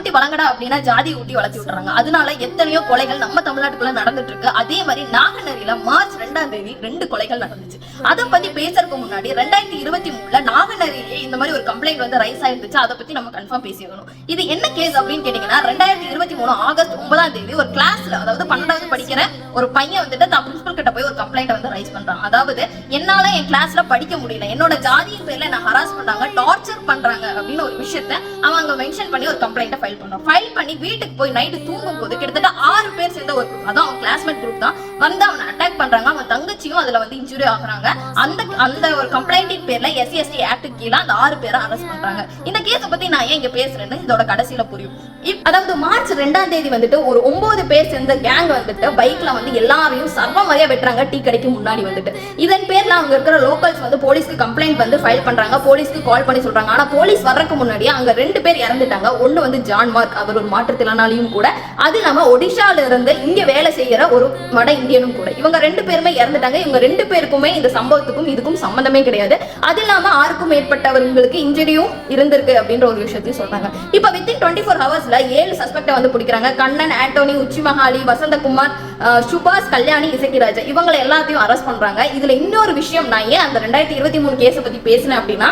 ஊட்டி வளங்கடா அப்படின்னா ஜாதி ஊட்டி வளர்த்தி விட்டுறாங்க. அதனால எத்தனையோ கொலைகள் நம்ம தமிழ்நாட்டுக்குள்ள நடந்துட்டு இருக்கு. அதே மாதிரி நாகநரியில மார்ச் 2ஆம் தேதி 2 கொலைகள் நடந்துச்சு. அதை பத்தி பேசுறதுக்கு முன்னாடி 2023 நாகநரியிலேயே இந்த மாதிரி ஒரு கம்ப்ளைண்ட் வந்து ரைஸ் ஆயிருந்துச்சு. அதை பத்தி நம்ம கன்ஃபார்ம் பேசிக்கணும். இது என்ன கேஸ் அப்படின்னு கேட்டீங்கன்னா 2023 ஆகஸ்ட் 9ஆம் தேதி ஒரு கிளாஸ்ல, அதாவது 12வது படிக்கிற ஒரு பையன் வந்துட்டு தான் பிரின்சிபல் கிட்ட போய் ஒரு கம்ப்ளைண்ட் வந்து ரைஸ் பண்றான். அதாவது என்னால என் கிளாஸ்ல படிக்க முடியல, என்னோட ஜாதியின் பேர்ல என்ன ஹராஸ் பண்றாங்க, டார்ச்சர் பண்றாங்க அப்படின்னு ஒரு விஷயத்த அவன் அங்க மென்ஷன் பண்ணி ஒரு கம்ப்ளைண்ட்டை ஃபைல் பண்றான். ஃபைல் பண்ணி வீட்டுக்கு போய் நைட்டு தூங்கும் போது கிட்டத்தட்ட 6 பேர் சேர்ந்த ஒரு குரூப், அதான் அவன் கிளாஸ்மேட் குரூப் தான் வந்து அவனை அட்டாக் பண்றாங்க. அவன் தங்கச்சியும் அதுல வந்து இன்ஜுரி ஆகுறாங்க. அந்த ஒரு கம்ப்ளைண்டின் பேர்ல SC/ST ஆக்ட் கீழ அந்த 6 பேரை அரெஸ்ட் பண்றாங்க. இந்த கேஸை பத்தி நான் ஏன் இங்க பேசுறேன்னு இதோட கடைசியில புரியும். அதாவது மார்ச் 2ஆம் தேதி வந்துட்டு ஒரு 9 பேர் சேர்ந்த கேங் வந்துட்டு பைக்ல வந்து எல்லாரையும் சர்வமரியா வெட்டுறாங்க டீ கடைக்கு முன்னாடி வந்துட்டு. இதன் பேர்ல அங்க இருக்கிற லோக்கல்ஸ் வந்து போலீஸ்க்கு கம்ப்ளைண்ட் வந்து ஃபைல் பண்றாங்க, போலீஸ்க்கு கால் பண்ணி சொல்றாங்க. ஆனா போலீஸ் வர்றதுக்கு முன்னாடியே அங்க 2 பேர் இறந்துட்டாங்க. ஒன்னு வந்து ஜான் மார்க், அவர் ஒரு மாற்றுத்திறனாளியும் கூட, அது இல்லாம ஒடிஷால இருந்து இங்க வேலை செய்யற ஒரு வட இந்தியனும் கூட. இவங்க 2 பேருமே இறந்துட்டாங்க. இவங்க 2 பேருக்குமே இந்த சம்பவத்துக்கும் இதுக்கும் சம்பந்தமே கிடையாது. அது இல்லாம 6க்கும் மேற்பட்டவர்களுக்கு இன்ஜுரியும் இருந்திருக்கு அப்படின்ற ஒரு விஷயத்தையும் சொல்றாங்க. இப்ப வித்தின் 24 ஹவர்ஸ்ல 7 சஸ்பெக்ட வந்து பிடிக்கிறாங்க. கண்ணன், ஆண்டோனி, உச்சிமஹாலி, வசந்தகுமார், சுபாஷ், கல்யாணி, இசக்கிராஜ், இவங்களை எல்லாத்தையும் அரெஸ்ட் பண்றாங்க. இதுல இன்னொரு விஷயம், நான் ஏன் அந்த 2023 கேஸை பத்தி பேசினேன் அப்படின்னா,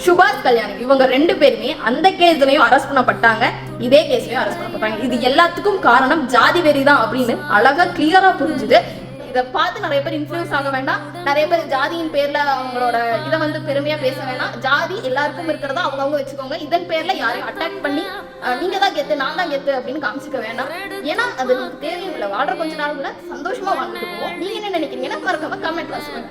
சுபாஷ், கல்யாணி இவங்க 2 பேருமே அந்த கேஸ்லயும் அரெஸ்ட் பண்ணப்பட்டாங்க, இதே கேஸ்லயும் அரெஸ்ட் பண்ணப்பட்டாங்க. இது எல்லாத்துக்கும் காரணம் ஜாதி வெறி தான் அப்படின்னு அழகா கிளியரா புரிஞ்சுது. இதை பார்த்து நிறைய பேர் இன்ஃப்ளூயன்ஸ் ஆக வேண்டாம். நிறைய பேர் ஜாதியின் பேர்ல அவங்களோட இதை வந்து பெருமையா பேச வேண்டாம். ஜாதி எல்லாருக்கும் இருக்கிறதா அவங்கவுங்க வச்சுக்கோங்க. இதன் பேர்ல யாரையும் அட்டாக் பண்ணி நீங்க தான் கெத்து, நான் தான் கெத்து அப்படின்னு காமிச்சிக்க வேண்டாம். ஏன்னா அது நமக்கு தேவையும் இல்லை. வாழ்ற கொஞ்ச நாள் சந்தோஷமா வாழ்ந்துட்டு போவோம். நீங்க என்ன நினைக்கிறீங்கன்னா மறக்காம கமெண்ட்ல சொல்லுங்க.